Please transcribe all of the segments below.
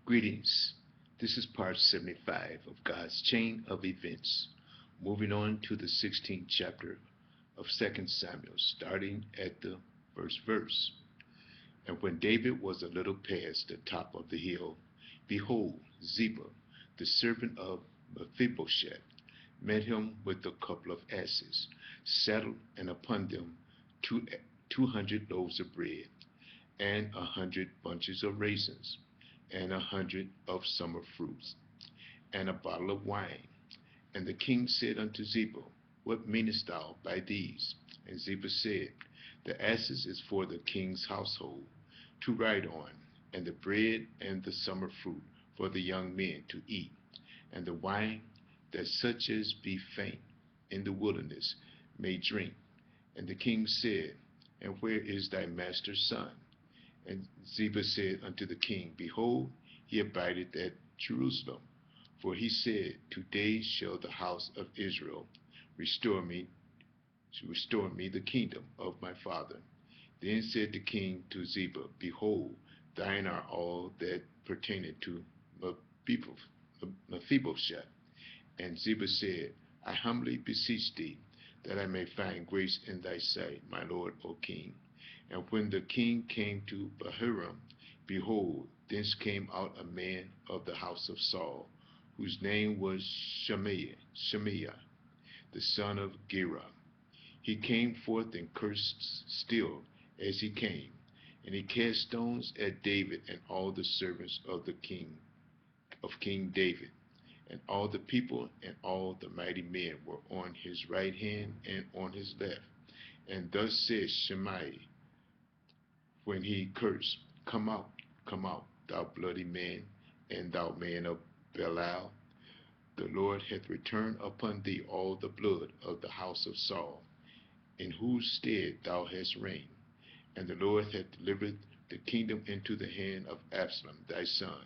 Greetings. This is part 75 of God's chain of events. Moving on to the 16th chapter of 2 Samuel, starting at the first verse. And when David was a little past the top of the hill, behold, Ziba, the servant of Mephibosheth, met him with a couple of asses, saddled, and upon them 200 loaves of bread, and 100 bunches of raisins, and 100 of summer fruits, and a bottle of wine. And the king said unto Ziba, What meanest thou by these? And Ziba said, The asses is for the king's household to ride on, and the bread and the summer fruit for the young men to eat, and the wine that such as be faint in the wilderness may drink. And the king said, And where is thy master's son? And Ziba said unto the king, Behold, he abideth at Jerusalem. For he said, Today shall the house of Israel restore me, the kingdom of my father. Then said the king to Ziba, Behold, thine are all that pertaineth to Mephibosheth. And Ziba said, I humbly beseech thee, that I may find grace in thy sight, my lord, O king. And when the king came to Bahurim, behold, thence came out a man of the house of Saul, whose name was Shemaiah, the son of Gera. He came forth and cursed still as he came, and he cast stones at David and all the servants of the king, of King David. And all the people and all the mighty men were on his right hand and on his left. And thus said Shimei when he cursed, come out, thou bloody man, and thou man of Belial. The Lord hath returned upon thee all the blood of the house of Saul, in whose stead thou hast reigned. And the Lord hath delivered the kingdom into the hand of Absalom thy son.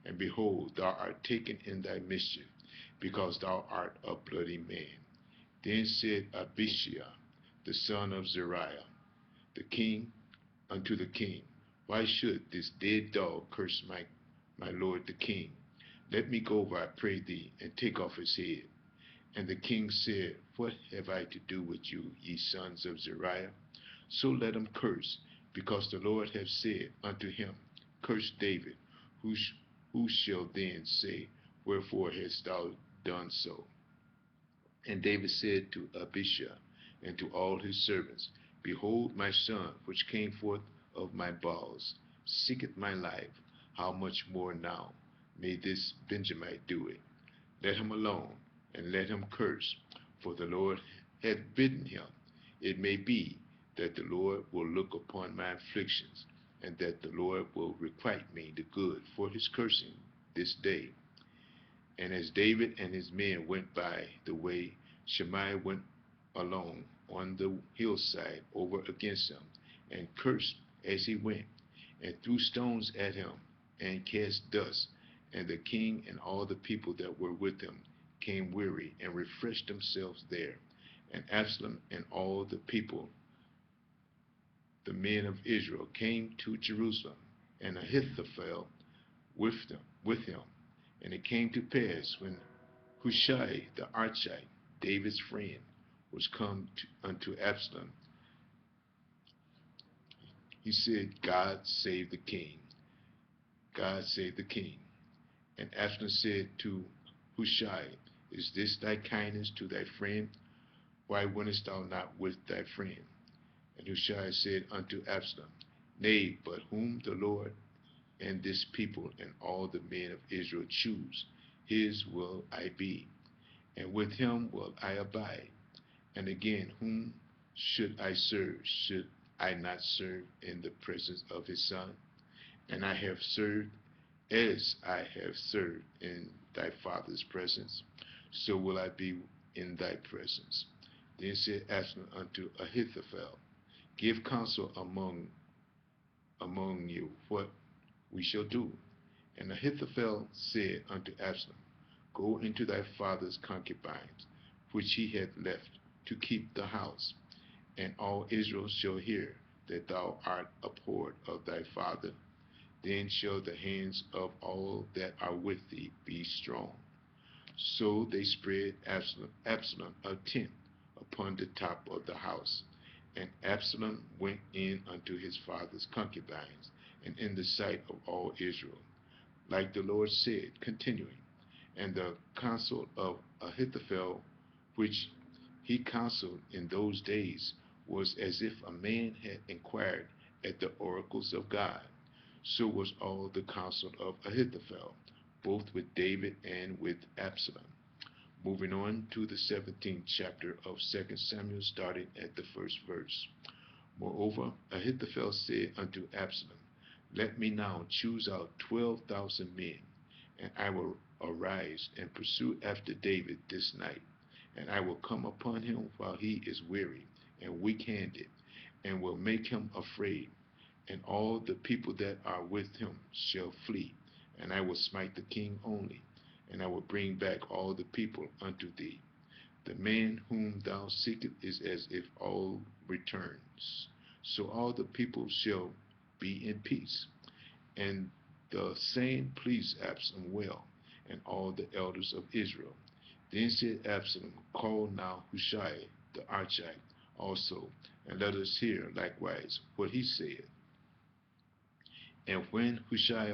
And behold, thou art taken in thy mischief, because thou art a bloody man. Then said Abishai, the son of Zeruiah, the king, unto the king, Why should this dead dog curse my lord the king? Let me go over, I pray thee, and take off his head. And the king said, What have I to do with you, ye sons of Zeruiah? So let him curse, because the Lord hath said unto him, Curse David. Who shall then say, Wherefore hast thou done so? And David said to Abishai and to all his servants, Behold, my son, which came forth of my bowels, seeketh my life. How much more now may this Benjamite do it? Let him alone, and let him curse, for the Lord hath bidden him. It may be that the Lord will look upon my afflictions, and that the Lord will requite me the good for his cursing this day. And as David and his men went by the way, Shimei went along on the hillside over against him, and cursed as he went, and threw stones at him, and cast dust. And the king and all the people that were with him came weary, and refreshed themselves there. And Absalom and all the people, the men of Israel, came to Jerusalem, and Ahithophel with him. And it came to pass, when Hushai the Archite, David's friend, was come unto Absalom, he said, God save the king. God save the king. And Absalom said to Hushai, Is this thy kindness to thy friend? Why wentest thou not with thy friend? And Hushai said unto Absalom, Nay, but whom the Lord and this people and all the men of Israel choose, his will I be, and with him will I abide. And again, whom should I serve? Should I not serve in the presence of his son? And I have served as I have served in thy father's presence, so will I be in thy presence. Then said Absalom unto Ahithophel, Give counsel among you what we shall do. And Ahithophel said unto Absalom, Go into thy father's concubines, which he hath left to keep the house, and all Israel shall hear that thou art abhorred of thy father. then shall the hands of all that are with thee be strong. So they spread Absalom a tent upon the top of the house. And Absalom went in unto his father's concubines, and in the sight of all Israel, like the Lord said, continuing. And the counsel of Ahithophel, which he counseled in those days, was as if a man had inquired at the oracles of God. So was all the counsel of Ahithophel, both with David and with Absalom. Moving on to the 17th chapter of 2 Samuel, starting at the first verse. Moreover, Ahithophel said unto Absalom, Let me now choose out 12,000 men, and I will arise and pursue after David this night. And I will come upon him while he is weary and weak-handed, and will make him afraid. And all the people that are with him shall flee, and I will smite the king only, and I will bring back all the people unto thee. The man whom thou seekest is as if all returns. So all the people shall be in peace. And the saying pleased Absalom well, and all the elders of Israel. Then said Absalom, Call now Hushai the Archite also, and let us hear likewise what he said. And when Hushai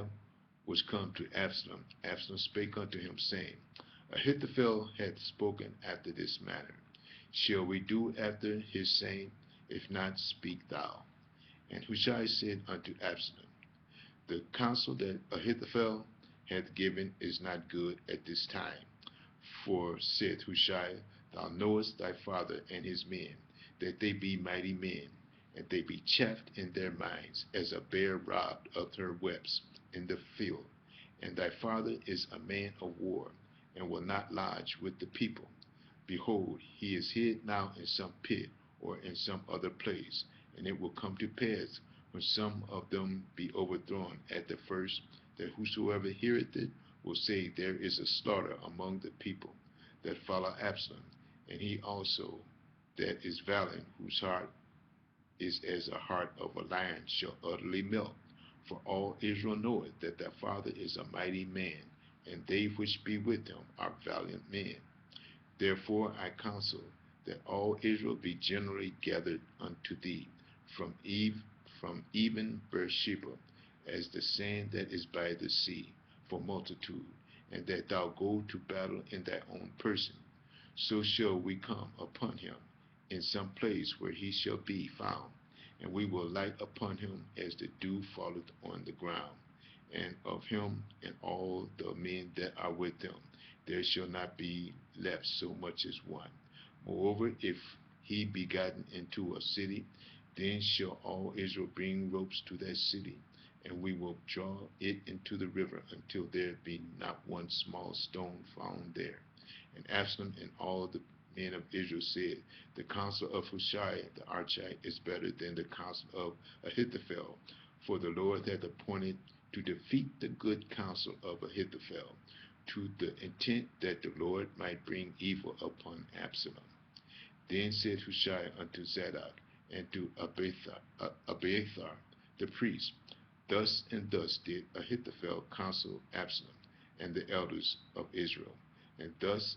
was come to Absalom, Absalom spake unto him, saying, Ahithophel hath spoken after this manner. Shall we do after his saying? If not, speak thou. And Hushai said unto Absalom, The counsel that Ahithophel hath given is not good at this time. For, said Hushai, thou knowest thy father and his men, that they be mighty men, and they be chafed in their minds, as a bear robbed of her whelps in the field. And thy father is a man of war, and will not lodge with the people. Behold, he is hid now in some pit, or in some other place. And it will come to pass, when some of them be overthrown at the first, that whosoever heareth it will say, There is a slaughter among the people that follow Absalom, and he also that is valiant, whose heart is as a heart of a lion, shall utterly melt. For all Israel knoweth that thy father is a mighty man, and they which be with him are valiant men. Therefore I counsel that all Israel be generally gathered unto thee, from even Beersheba, as the sand that is by the sea, for multitude, and that thou go to battle in thy own person. So shall we come upon him in some place where he shall be found, and we will light upon him as the dew falleth on the ground. And of him and all the men that are with him, there shall not be left so much as one. Moreover, if he be gotten into a city, then shall all Israel bring ropes to that city, and we will draw it into the river until there be not one small stone found there. And Absalom and all the men of Israel said, The counsel of Hushai the Archite is better than the counsel of Ahithophel, for the Lord hath appointed to defeat the good counsel of Ahithophel, to the intent that the Lord might bring evil upon Absalom. Then said Hushai unto Zadok and to Abiathar the priest, Thus and thus did Ahithophel counsel Absalom and the elders of Israel, and thus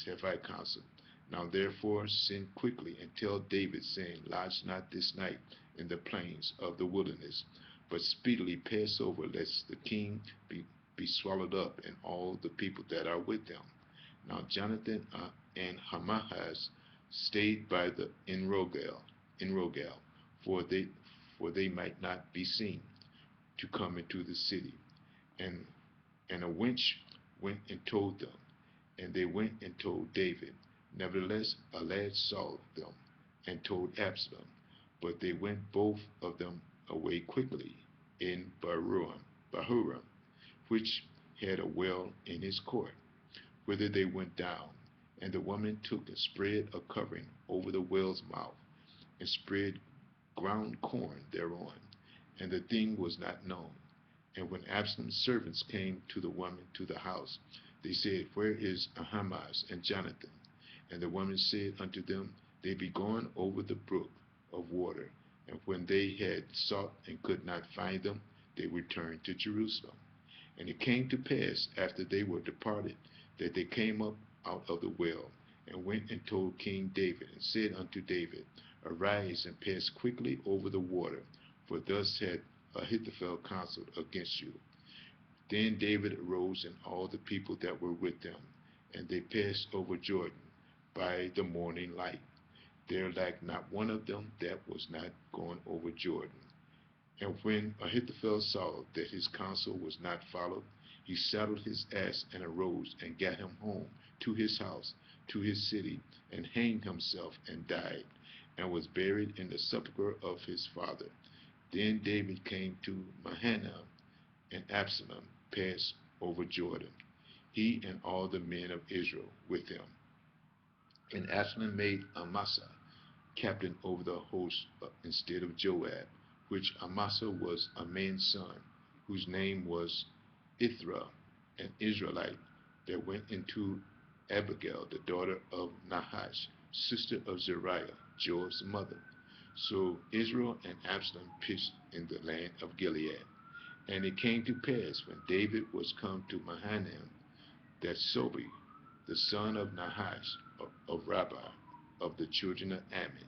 have I counseled. Now therefore send quickly and tell David, saying, Lodge not this night in the plains of the wilderness, but speedily pass over, lest the king be swallowed up, and all the people that are with him. Now Jonathan and Hamahaz stayed by the Rogel, for they might not be seen to come into the city. And a wench went and told them, and they went and told David. Nevertheless, a lad saw them and told Absalom, but they went both of them away quickly in Bahurim, which had a well in his court, whither they went down. And the woman took and spread a covering over the well's mouth, and spread ground corn thereon, and the thing was not known. And when Absalom's servants came to the woman to the house, they said, Where is Ahimaaz and Jonathan? And the woman said unto them, They be gone over the brook of water. And when they had sought and could not find them, they returned to Jerusalem. And it came to pass, after they were departed, that they came up out of the well, and went and told King David, and said unto David, Arise and pass quickly over the water, for thus had Ahithophel counseled against you. Then David arose, and all the people that were with him, and they passed over Jordan by the morning light. There lacked not one of them that was not gone over Jordan. And when Ahithophel saw that his counsel was not followed, he saddled his ass and arose and got him home to his house, to his city, and hanged himself and died, and was buried in the sepulchre of his father. Then David came to Mahanaim, and Absalom passed over Jordan, he and all the men of Israel with him. And Absalom made Amasa captain over the host instead of Joab, which Amasa was a man's son, whose name was Ithra, an Israelite, that went into Abigail, the daughter of Nahash, sister of Zeruiah, Joab's mother. So Israel and Absalom pitched in the land of Gilead. And it came to pass, when David was come to Mahanaim, that Sobi, the son of Nahash, of Rabbah, of the children of Ammon,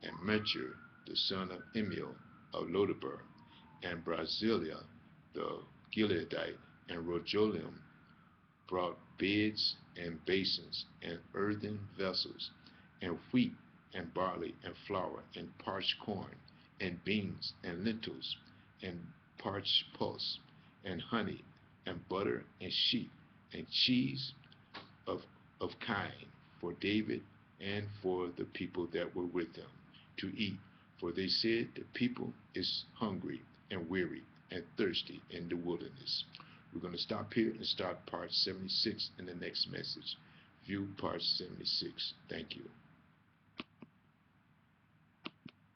and Mechir, the son of Emiel, of Lodebar, and Barzillai, the Gileadite, and Rojolim, brought beds and basins, and earthen vessels, and wheat, and barley, and flour, and parched corn, and beans, and lentils, and parched pulse, and honey, and butter, and sheep, and cheese of, of kine, for David and for the people that were with him, to eat. For they said, the people is hungry, and weary, and thirsty in the wilderness. We're going to stop here and start part 76 in the next message. View part 76. Thank you.